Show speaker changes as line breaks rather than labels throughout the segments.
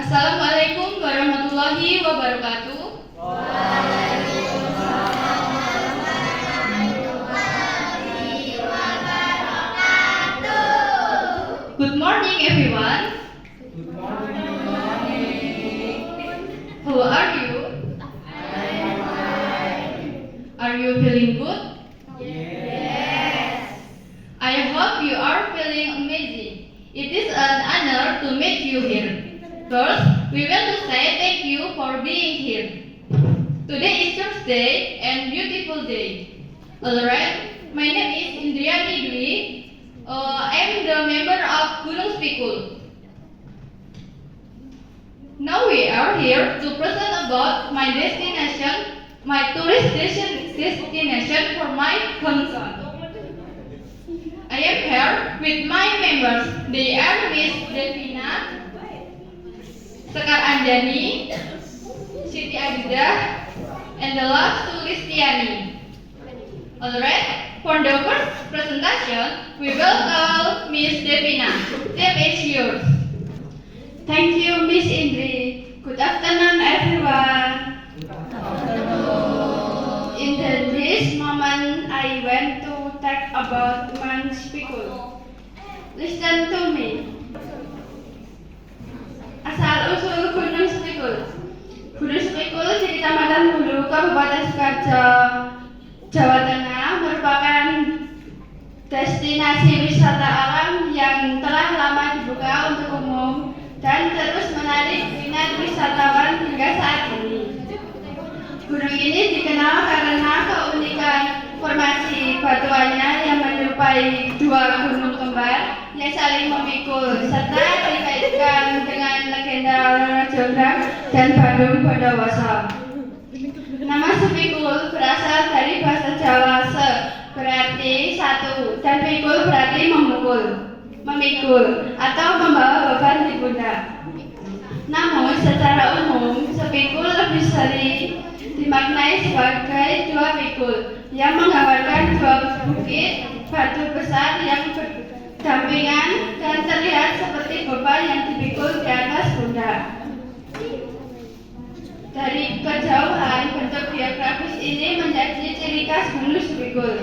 Assalamualaikum warahmatullahi wabarakatuh. Good morning, everyone. How are you? Are you feeling good? I hope you are feeling amazing. It is an honor to meet you here. First, we want to say thank you for being here. Today is Thursday and beautiful day. Alright, my name is Indriani Dwi. I am the member of Gunung Spikul. Now we are here to present about my destination, my tourist destination for my hometown. I am here with my members. They are Miss Devina, Sekar Anjani, Siti Abidah, and the last Sulistiani. Alright, for the first presentation, we will call Miss Devina. Time is yours.
Thank you, Miss Indri. Good afternoon, everyone. In this moment, I want to talk about Gunung Spikul. Listen to me. Asal-usul Gunung Spikul. Gunung Spikul di Kecamatan Hulu, Kabupaten Sukoharjo, Jawa Tengah, merupakan destinasi wisata alam yang telah lama dibuka untuk umum dan terus menarik minat wisatawan hingga saat ini. Gunung ini dikenal karena keunikan formasi batuannya yang menyerupai dua gunung kembar yang saling memikul serta dikaitkan dengan legenda Roro Jonggrang dan Bandung Bondowoso. Nama Spikul berasal dari bahasa Jawa se berarti satu dan pikul berarti memikul atau membawa beban di pundak. Namun secara umum Spikul lebih sering dimaknai sebagai dua pikul yang menggambarkan dua bukit batu besar yang berdampingan dan terlihat seperti beban yang dipikul di atas pundak. Dari kejauhan, bentuk geografis ini menjadi ciri khas Gunung Spikul.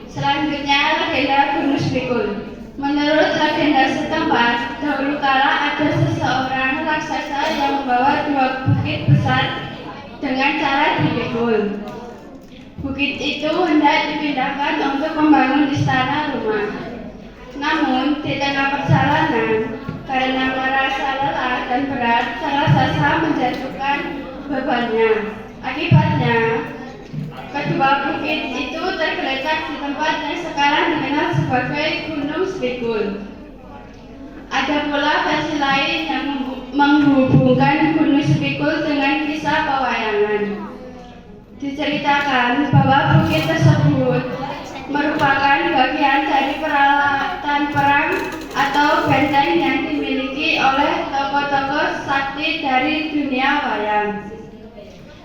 Selanjutnya, legenda Gunung Spikul. Menurut legenda setempat, dahulu kala ada seseorang raksasa yang membawa dua bukit besar dengan cara dipikul. Bukit itu hendak dipindahkan untuk membangun istana rumah. Namun, di tengah perjalanan, karena merasa lelah dan berat, sang raksasa menjatuhkan bebannya. Akibatnya, kedua bukit itu tergeletak di tempat yang sekarang dikenal sebagai Gunung Spikul. Ada pula versi lain yang menghubungkan Gunung Spikul dengan kisah pewayangan. Diceritakan bahwa bukit tersebut merupakan bagian dari peralatan perang atau benteng yang dimiliki oleh tokoh-tokoh sakti dari dunia wayang.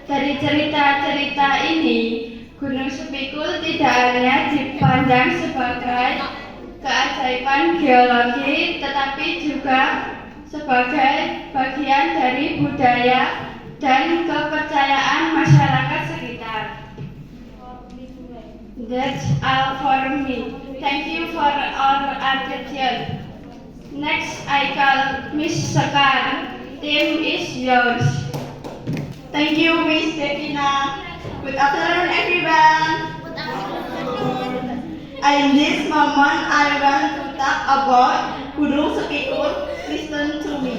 Dari cerita-cerita ini, Gunung Spikul tidak hanya dipandang sebagai keajaiban geologi, tetapi juga sebagai bagian dari budaya dan kepercayaan masyarakat sekitar. That's all for me. Thank you for our attention. Next, I call Miss Sekar. Team is yours.
Thank you, Miss Devina. Good afternoon, everyone. In this moment, I want to talk about Gunung Spikul. Listen to me.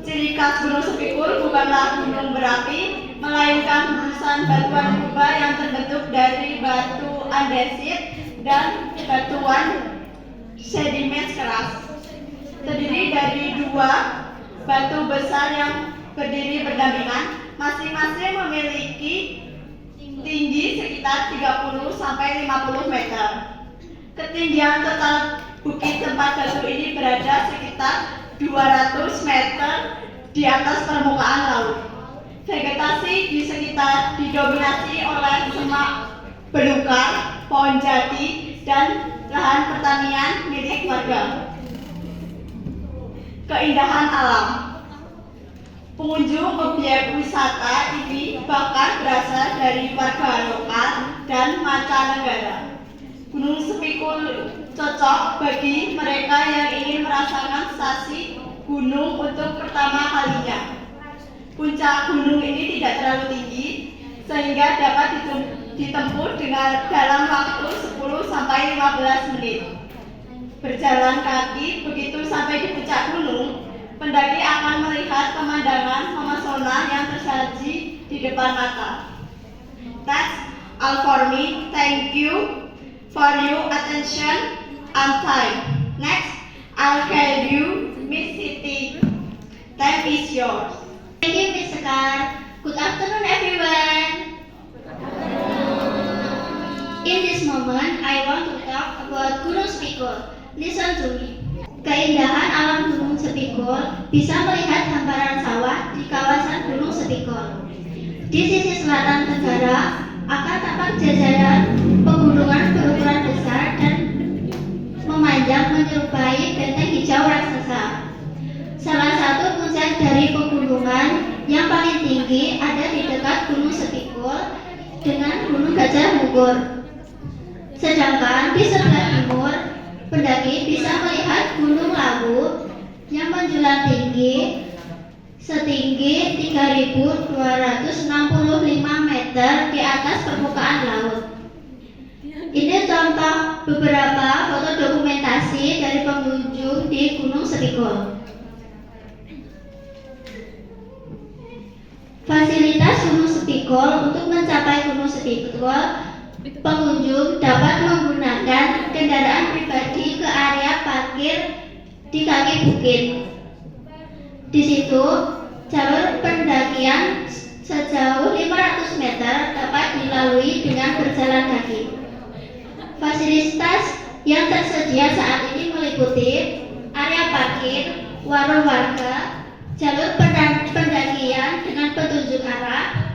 Ciri khas Gunung Spikul bukanlah gunung berapi, melainkan gugusan batuan purba yang terbentuk dari batu andesit dan batuan sedimen keras. Terdiri dari dua batu besar yang berdiri berdampingan, masing-masing memiliki tinggi sekitar 30 sampai 50 meter. Ketinggian total bukit tempat batu ini berada sekitar 200 meter di atas permukaan laut. Vegetasi di sekitar didominasi oleh semak belukar, pohon jati, dan lahan pertanian milik warga. keindahan alam. Pengunjung objek wisata ini bahkan berasal dari warga lokal dan mancanegara. Gunung Sepikul cocok bagi mereka yang ingin merasakan sensasi gunung untuk pertama kalinya. Puncak gunung ini tidak terlalu tinggi sehingga dapat ditempuh dalam waktu 10-15 menit. Berjalan kaki begitu sampai di puncak gunung, pendaki akan melihat pemandangan memesona yang tersaji di depan mata. That's all for me. Thank you for your attention and time. Next, I'll guide you, Miss Siti. Time is yours.
Thank you, Miss Sekar. Good afternoon, everyone. In this moment, I want to talk about Gunung Sepikul. Listen to me. Keindahan alam Gunung Sepikul bisa melihat hamparan sawah di kawasan Gunung Sepikul. Di sisi selatan tenggara akan tampak jajaran pegunungan berukuran besar dan memanjang menyerupai benteng hijau raksasa. Salah satu puncak dari pegunungan yang paling tinggi ada di dekat Gunung Sepikul dengan Gunung Gajah Mungkur. Sedangkan di sebelah timur, pendaki bisa melihat Gunung Lawu yang menjulang tinggi setinggi 3.265 meter di atas permukaan laut. Ini contoh beberapa foto dokumentasi dari pengunjung di Gunung Sepikul. Fasilitas Gunung Sepikul. Untuk mencapai Gunung Sepikul, pengunjung dapat menggunakan kendaraan pribadi ke area parkir di kaki bukit. Di situ, jalur pendakian sejauh 500 meter dapat dilalui dengan berjalan kaki. Fasilitas yang tersedia saat ini meliputi area parkir, warung warga, jalur pendakian dengan petunjuk arah,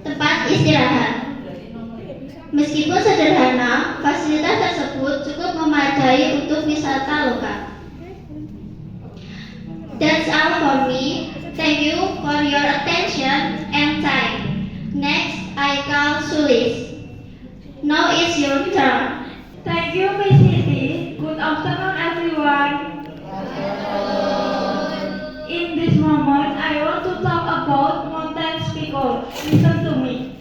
tempat istirahat. Meskipun sederhana, fasilitas tersebut cukup memadai untuk wisata lokal. That's all for me. Thank you for your attention and time. Next, I call Sulis. Now it's your turn.
Thank you, Miss Siti. Good afternoon, everyone. In this moment, I want to talk about Mountain Sepikul. Listen to me.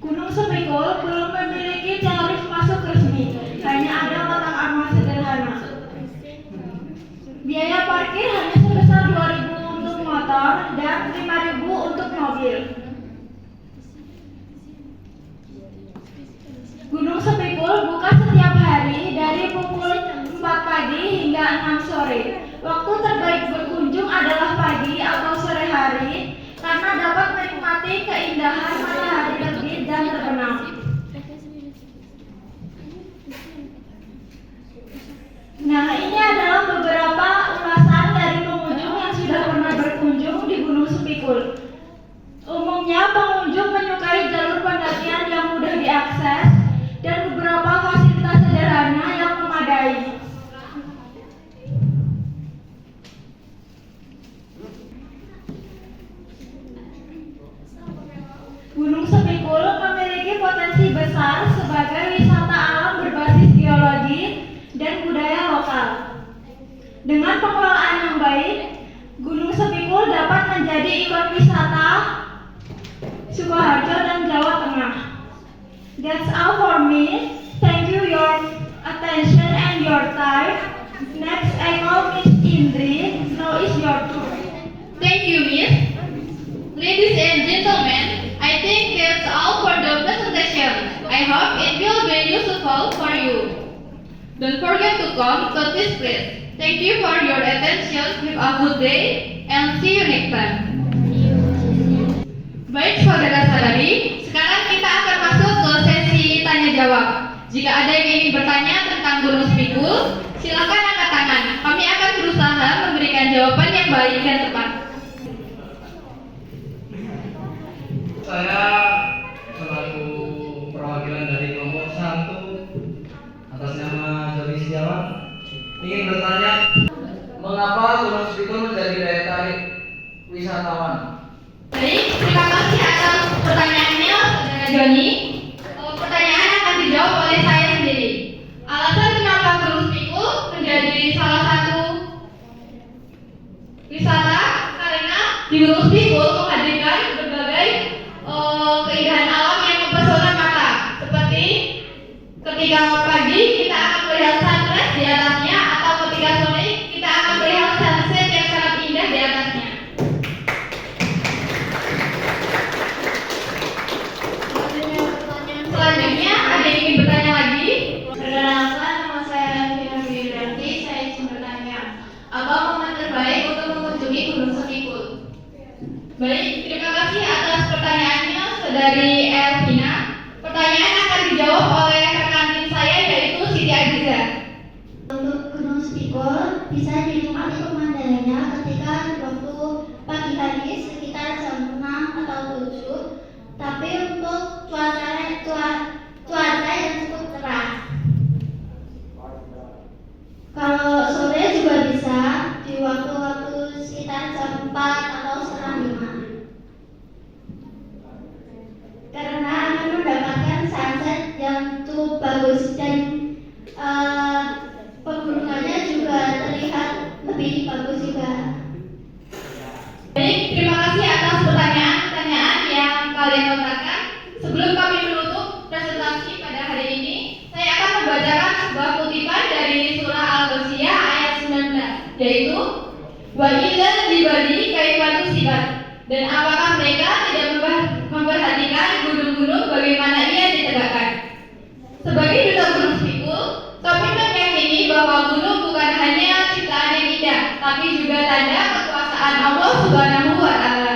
Gunung Sepikul belum memiliki tarif masuk resmi, hanya ada kotak amal sederhana. Biaya parkir hanya sebesar 2.000 untuk motor dan 5.000 untuk mobil. Gunung Sepikul buka setiap hari dari pukul 4 pagi hingga 6 sore. Waktu terbaik berkunjung adalah pagi atau sore hari karena dapat menikmati keindahan matahari terbit dan terbenam. Nah, ini adalah beberapa ulasan dari pengunjung yang sudah pernah berkunjung di Gunung Sepikul. Umumnya pengunjung menyukai jalur pendakian yang mudah diakses dan beberapa fasilitas sederhana yang memadai. Gunung Sepikul memiliki potensi besar sebagai wisata alam berbasis geologi dan budaya lokal. Dengan pengelolaan yang baik, Gunung Sepikul dapat menjadi ikon wisata Sukoharjo dan Jawa Tengah. That's all for me. Thank you your attention and your time. Next, I call Miss Indri. Now is your turn.
Thank you, Miss. Ladies and gentlemen, I think that's all for the presentation. I hope it will be useful for you. Don't forget to come to this place. Thank you for your attention. Have a good day and see you next time. Baik saudara-saudari, sekarang kita akan masuk ke sesi tanya jawab. Jika ada yang ingin bertanya tentang Gunung Sepikul, silakan angkat tangan. Kami akan berusaha memberikan jawaban yang baik dan tepat.
Saya selaku perwakilan dari kelompok 1 atas nama Jody Setiawan ingin bertanya Mengapa Gunung Spikul menjadi daya tarik wisatawan?
Baik, terima kasih atas pertanyaannya, Saudara Joni. Pertanyaan akan dijawab oleh saya sendiri. Alasan kenapa Gunung Spikul menjadi salah satu wisata karena di Gunung Spikul menghadirkan berbagai keindahan alam yang mempesona mata. Seperti ketika pagi kita akan melihat sunrise di atasnya, atau ketika sore kita akan melihat sunset yang sangat indah di atasnya. Selanjutnya ada yang ingin bertanya lagi?
Perkenalkan, nama saya Vina Wiranti. Saya ingin bertanya, apa momen terbaik untuk mengunjungi Gunung Spikul?
Baik, terima kasih atas pertanyaannya, Saudari Elvina. Pertanyaan akan dijawab oleh rekan tim saya, yaitu Siti Aziza.
Untuk Gunung Spikul bisa dinikmati pemandangannya ketika waktu pagi hari sekitar jam 6 atau 7. Tapi untuk cuaca yang cukup cerah. Kalau sore juga bisa di waktu-waktu sekitar jam 4 atau setengah 5. Karena akan mendapatkan sunset yang cukup bagus dan pegunungannya juga terlihat lebih bagus juga.
Baik, terima kasih atas pertanyaan yang kalian lontarkan. Sebelum kami menutup presentasi pada hari ini, saya akan membacakan sebuah kutipan dari surah Al-Ghasyiyah ayat 19, yaitu wa idzal jibali kaifa nusibat. Dan apakah mereka tidak memperhatikan gunung-gunung bagaimana ia ditegakkan? Sebagai duta Gunung Spikul, kami meyakini bahwa gunung bukan hanya ciptaan yang indah, tapi juga tanda kekuasaan Allah Subhanahu wa Ta'ala.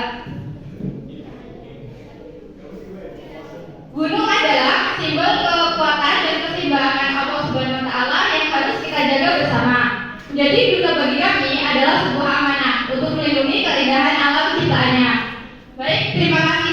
Gunung adalah simbol kekuatan dan keseimbangan Allah Subhanahu wa Ta'ala yang harus kita jaga bersama. Jadi duta bagi kami adalah sebuah amanah untuk melindungi keindahan alam ciptaannya. Baik, terima kasih.